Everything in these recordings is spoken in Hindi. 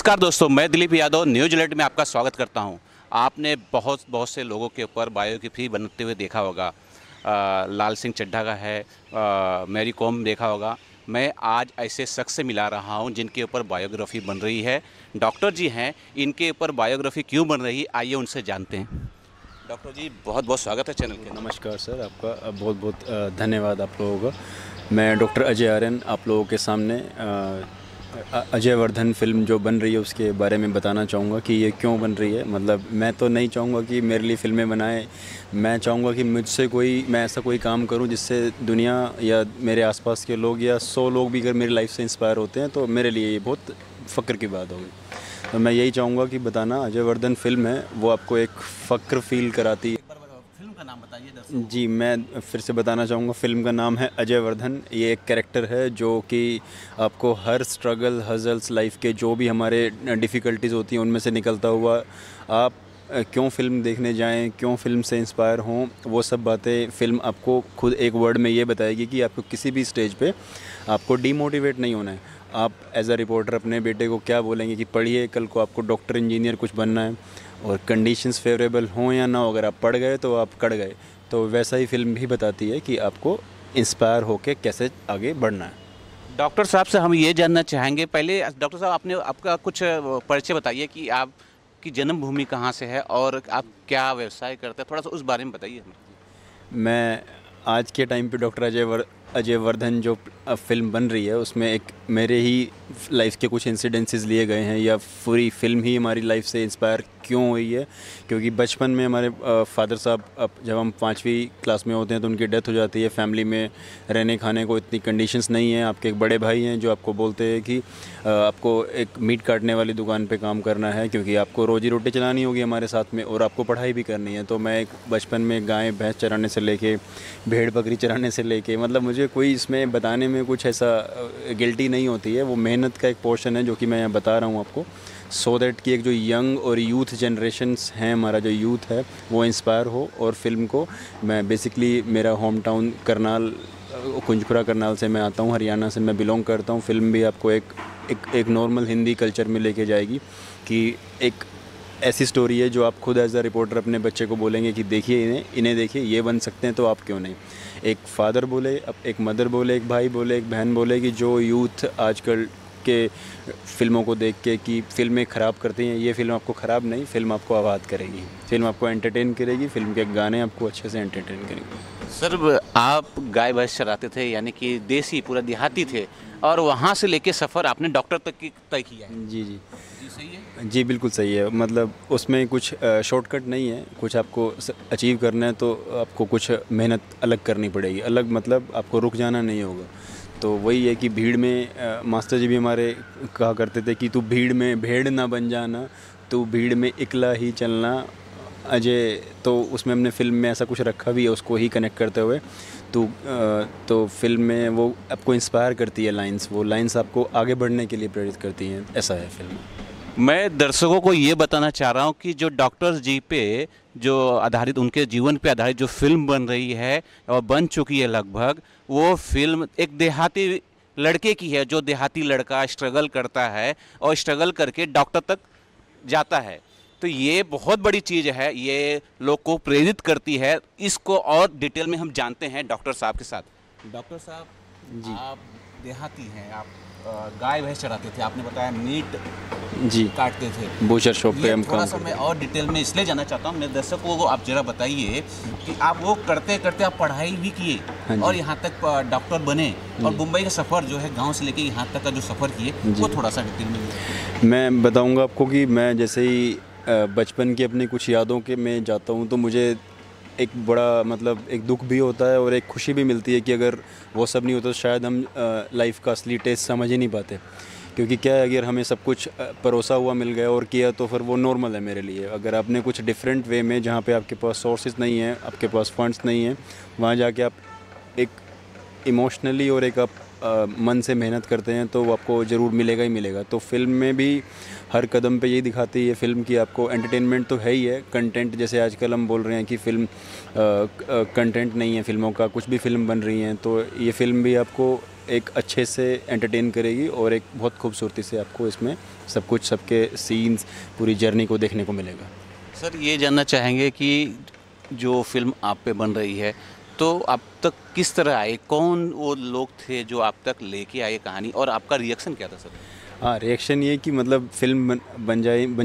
नमस्कार दोस्तों, मैं दिलीप यादव न्यूज अलर्ट में आपका स्वागत करता हूं। आपने बहुत से लोगों के ऊपर बायोग्राफी बनते हुए देखा होगा। लाल सिंह चड्ढा का है, मैरी कॉम देखा होगा। मैं आज ऐसे शख्स से मिला रहा हूं जिनके ऊपर बायोग्राफी बन रही है। डॉक्टर जी हैं, इनके ऊपर बायोग्राफी क्यों बन रही है, आइए उनसे जानते हैं। डॉक्टर जी, बहुत बहुत स्वागत है चैनल के। नमस्कार सर, आपका बहुत बहुत धन्यवाद आप लोगों का। मैं डॉक्टर अजय आर्यन आप लोगों के सामने अजय वर्धन फ़िल्म जो बन रही है उसके बारे में बताना चाहूँगा कि ये क्यों बन रही है। मतलब मैं तो नहीं चाहूँगा कि मेरे लिए फ़िल्में बनाए, मैं चाहूँगा कि मैं ऐसा कोई काम करूँ जिससे दुनिया या मेरे आसपास के लोग या 100 लोग भी अगर मेरी लाइफ से इंस्पायर होते हैं तो मेरे लिए ये बहुत फ़ख्र की बात होगी। तो मैं यही चाहूँगा कि बताना अजय वर्धन फ़िल्म है वो आपको एक फ़ख्र फ़ील कराती है। फिल्म का नाम बताइए दर्शकों को। जी, मैं फिर से बताना चाहूँगा, फ़िल्म का नाम है अजय वर्धन। ये एक कैरेक्टर है जो कि आपको हर स्ट्रगल हज़ल्स लाइफ के जो भी हमारे डिफ़िकल्टीज़ होती हैं उनमें से निकलता हुआ आप क्यों फ़िल्म देखने जाएँ, क्यों फ़िल्म से इंस्पायर हों, वो सब बातें फ़िल्म आपको खुद एक वर्ड में ये बताएगी कि आपको किसी भी स्टेज पे आपको डीमोटिवेट नहीं होना है। आप एज़ अ रिपोर्टर अपने बेटे को क्या बोलेंगे कि पढ़िए, कल को आपको डॉक्टर इंजीनियर कुछ बनना है, और कंडीशंस फेवरेबल हों या ना हो, अगर आप पढ़ गए तो आप कड़ गए। तो वैसा ही फ़िल्म भी बताती है कि आपको इंस्पायर होके कैसे आगे बढ़ना है। डॉक्टर साहब से हम ये जानना चाहेंगे, पहले डॉक्टर साहब आपने आपका कुछ परिचय बताइए कि आपकी जन्मभूमि कहाँ से है और आप क्या व्यवसाय करते हैं, थोड़ा सा उस बारे में बताइए हमें। मैं आज के टाइम पे डॉक्टर अजय वर्धन जो फ़िल्म बन रही है उसमें एक मेरे ही लाइफ के कुछ इंसिडेंसेस लिए गए हैं, या पूरी फ़िल्म ही हमारी लाइफ से इंस्पायर क्यों हुई है, क्योंकि बचपन में हमारे फादर साहब, अब जब हम 5वीं क्लास में होते हैं तो उनकी डेथ हो जाती है। फैमिली में रहने खाने को इतनी कंडीशंस नहीं है। आपके एक बड़े भाई हैं जो आपको बोलते हैं कि आपको एक मीट काटने वाली दुकान पे काम करना है क्योंकि आपको रोजी रोटी चलानी होगी हमारे साथ में, और आपको पढ़ाई भी करनी है। तो मैं एक बचपन में गाय भैंस चराने से लेके भेड़ बकरी चराने से लेके, मतलब मुझे कोई इसमें बताने में कुछ ऐसा गिल्टी नहीं होती है। वो मेहनत का एक पोर्शन है जो कि मैं यहाँ बता रहा हूँ आपको, सो दैट कि एक जो यंग और यूथ जनरेशन्स हैं, हमारा जो यूथ है वो इंस्पायर हो। और फिल्म को मैं बेसिकली, मेरा होम टाउन करनाल, कुंजपुरा करनाल से मैं आता हूँ, हरियाणा से मैं बिलोंग करता हूँ। फिल्म भी आपको एक नॉर्मल हिंदी कल्चर में लेके जाएगी कि एक ऐसी स्टोरी है जो आप खुद एज अ रिपोर्टर अपने बच्चे को बोलेंगे कि देखिए इन्हें देखिए, ये बन सकते हैं तो आप क्यों नहीं। एक फादर बोले, एक मदर बोले, एक भाई बोले, एक बहन बोले कि जो यूथ आजकल के फ़िल्मों को देख के कि फ़िल्में ख़राब करती हैं, ये फ़िल्म आपको ख़राब नहीं, फ़िल्म आपको आबाद करेगी, फ़िल्म आपको एंटरटेन करेगी, फ़िल्म के गाने आपको अच्छे से एंटरटेन करेंगे। सर, आप गाय भैंस चराते थे, यानी कि देसी पूरा देहाती थे, और वहाँ से लेके सफ़र आपने डॉक्टर तक की तय किया है। जी जी जी सही है। जी, बिल्कुल सही है। मतलब उसमें कुछ शॉर्टकट नहीं है। कुछ आपको अचीव करना है तो आपको कुछ मेहनत अलग करनी पड़ेगी। अलग मतलब आपको रुक जाना नहीं होगा। तो वही है कि भीड़ में मास्टर जी भी हमारे कहा करते थे कि तू भीड़ में भेड़ ना बन जाना, तू भीड़ में इकला ही चलना अजय। तो उसमें हमने फ़िल्म में ऐसा कुछ रखा भी है, उसको ही कनेक्ट करते हुए। तो फ़िल्म में वो आपको इंस्पायर करती है लाइन्स, वो लाइन्स आपको आगे बढ़ने के लिए प्रेरित करती हैं। ऐसा है फ़िल्म। मैं दर्शकों को ये बताना चाह रहा हूँ कि जो डॉक्टर जी पे जो आधारित, उनके जीवन पे आधारित जो फिल्म बन रही है और बन चुकी है लगभग, वो फिल्म एक देहाती लड़के की है, जो देहाती लड़का स्ट्रगल करता है और स्ट्रगल करके डॉक्टर तक जाता है। तो ये बहुत बड़ी चीज़ है, ये लोग को प्रेरित करती है। इसको और डिटेल में हम जानते हैं डॉक्टर साहब के साथ। डॉक्टर साहब जी आप देहाती हैं, आप गाय भैंस चराते थे, आपने बताया मीट जी, काटते थे। बूचर शॉप पे ये हम थोड़ा काम सा करते मैं हैं। और डिटेल में इसलिए जानना चाहता हूँ, मेरे दर्शकों को आप जरा बताइए कि आप वो करते करते आप पढ़ाई भी किए हाँ जी। और यहाँ तक डॉक्टर बने, और जी। मुंबई का सफ़र जो है गांव से लेके यहाँ तक का जो सफ़र किए, जी। वो थोड़ा सा डिटेल में बताइए। मैं बताऊंगा आपको कि मैं जैसे ही बचपन की अपनी कुछ यादों के में जाता हूँ तो मुझे एक बड़ा मतलब एक दुख भी होता है और एक खुशी भी मिलती है कि अगर वो सब नहीं होता तो शायद हम लाइफ का असली टेस्ट समझ ही नहीं पाते। क्योंकि क्या है, अगर हमें सब कुछ परोसा हुआ मिल गया और किया तो फिर वो नॉर्मल है मेरे लिए। अगर आपने कुछ डिफरेंट वे में, जहाँ पे आपके पास सोर्सेज नहीं है, आपके पास फंड्स नहीं है, वहाँ जाके आप एक इमोशनली और एक आप मन से मेहनत करते हैं तो वो आपको ज़रूर मिलेगा ही मिलेगा। तो फिल्म में भी हर कदम पे यही दिखाती है फिल्म की, आपको एंटरटेनमेंट तो है ही है, कंटेंट जैसे आजकल हम बोल रहे हैं कि फ़िल्म कंटेंट नहीं है फिल्मों का, कुछ भी फिल्म बन रही हैं, तो ये फ़िल्म भी आपको एक अच्छे से एंटरटेन करेगी और एक बहुत खूबसूरती से आपको इसमें सब कुछ, सबके सीन्स, पूरी जर्नी को देखने को मिलेगा। सर ये जानना चाहेंगे कि जो फिल्म आप पे बन रही है तो आप तक किस तरह आए, कौन वो लोग थे जो आप तक लेके आए कहानी, और आपका रिएक्शन क्या था सर? हाँ, रिएक्शन ये कि मतलब फ़िल्म बन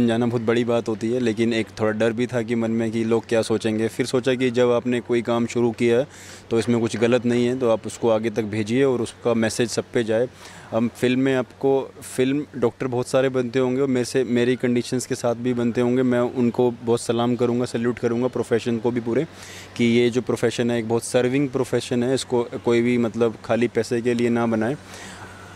जाना बहुत बड़ी बात होती है, लेकिन एक थोड़ा डर भी था कि मन में कि लोग क्या सोचेंगे। फिर सोचा कि जब आपने कोई काम शुरू किया है तो इसमें कुछ गलत नहीं है, तो आप उसको आगे तक भेजिए और उसका मैसेज सब पे जाए। हम फिल्म में आपको फिल्म डॉक्टर बहुत सारे बनते होंगे और मेरी कंडीशंस के साथ भी बनते होंगे। मैं उनको बहुत सलाम करूँगा, सैल्यूट करूँगा प्रोफेशन को भी पूरे, कि ये जो प्रोफेशन है एक बहुत सर्विंग प्रोफेशन है। इसको कोई भी मतलब खाली पैसे के लिए ना बनाए।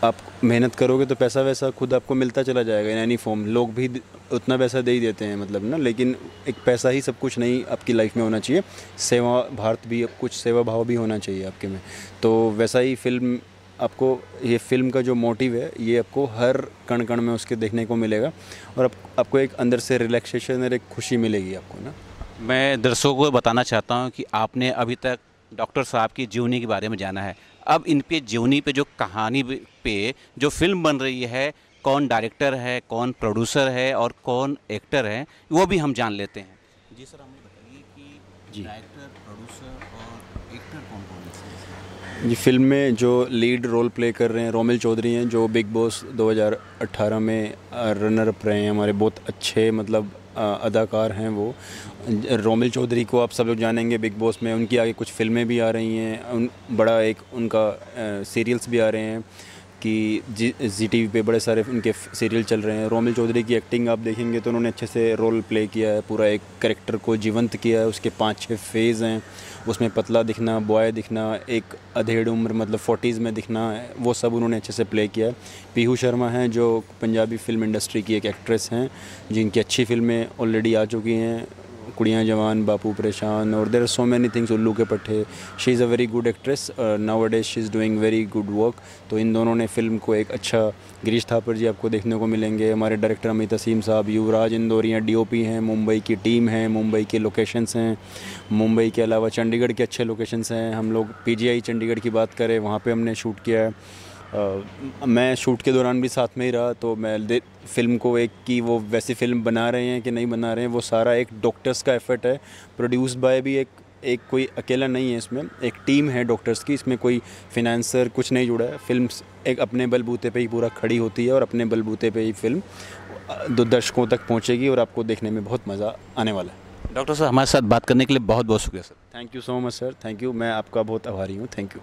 आप मेहनत करोगे तो पैसा वैसा खुद आपको मिलता चला जाएगा इन एनी फॉर्म। लोग भी उतना पैसा दे ही देते हैं मतलब ना, लेकिन एक पैसा ही सब कुछ नहीं आपकी लाइफ में होना चाहिए। सेवा भारत भी, कुछ सेवा भाव भी होना चाहिए आपके में। तो वैसा ही फिल्म आपको, ये फिल्म का जो मोटिव है ये आपको हर कण कण में उसके देखने को मिलेगा और आपको एक अंदर से रिलैक्सेशन और एक खुशी मिलेगी आपको ना। मैं दर्शकों को बताना चाहता हूं कि आपने अभी तक डॉक्टर साहब की जीवनी के बारे में जाना है। अब इन पे जीवनी पे जो कहानी पे जो फिल्म बन रही है, कौन डायरेक्टर है, कौन प्रोड्यूसर है और कौन एक्टर है, वो भी हम जान लेते हैं। जी सर, हमें बताइए कि जी, डायरेक्टर, प्रोड्यूसर और एक्टर कौन कौन है? ये फिल्म में जो लीड रोल प्ले कर रहे हैं रोमिल चौधरी हैं, जो बिग बॉस 2018 में रनर अप रहे हैं। हमारे बहुत अच्छे मतलब अदाकार हैं वो। रोमिल चौधरी को आप सब लोग जानेंगे बिग बॉस में, उनकी आगे कुछ फिल्में भी आ रही हैं, बड़ा एक उनका सीरियल्स भी आ रहे हैं कि जी टीवी पे बड़े सारे उनके सीरियल चल रहे हैं। रोमिल चौधरी की एक्टिंग आप देखेंगे तो उन्होंने अच्छे से रोल प्ले किया है, पूरा एक कैरेक्टर को जीवंत किया है। उसके 5-6 फेज़ हैं, उसमें पतला दिखना, बॉय दिखना, एक अधेड़ उम्र मतलब 40s में दिखना, वो सब उन्होंने अच्छे से प्ले किया है। पीहू शर्मा हैं जो पंजाबी फिल्म इंडस्ट्री की एक एक्ट्रेस हैं, जिनकी अच्छी फिल्में ऑलरेडी आ चुकी हैं, कुड़ियाँ जवान, बापू परेशान, और there are so many things, उल्लू के पट्टे। She is a very good actress, nowadays she is doing very good work. तो इन दोनों ने फिल्म को एक अच्छा, गिरीश थापर जी आपको देखने को मिलेंगे, हमारे डायरेक्टर अमित असीम साहब, युवराज इंदौरिया डीओपी हैं, मुंबई की टीम है, मुंबई के लोकेशंस हैं। मुंबई के अलावा चंडीगढ़ के अच्छे लोकेशंस हैं। हम लोग पीजीआई चंडीगढ़ की बात करें, वहाँ पे हमने शूट किया है। मैं शूट के दौरान भी साथ में ही रहा, तो मैं फ़िल्म को एक कि वो वैसी फ़िल्म बना रहे हैं कि नहीं बना रहे हैं, वो सारा एक डॉक्टर्स का एफर्ट है। प्रोड्यूस बाय भी एक कोई अकेला नहीं है, इसमें एक टीम है डॉक्टर्स की। इसमें कोई फिनेंसर कुछ नहीं जुड़ा है। फ़िल्म एक अपने बलबूते पे ही पूरा खड़ी होती है और अपने बलबूते पे ही फ़िल्म दो दर्शकों तक पहुंचेगी और आपको देखने में बहुत मज़ा आने वाला है। डॉक्टर साहब, हमारे साथ बात करने के लिए बहुत बहुत शुक्रिया sir. Thank you so much sir, thank you. मैं आपका बहुत आभारी हूँ, थैंक यू।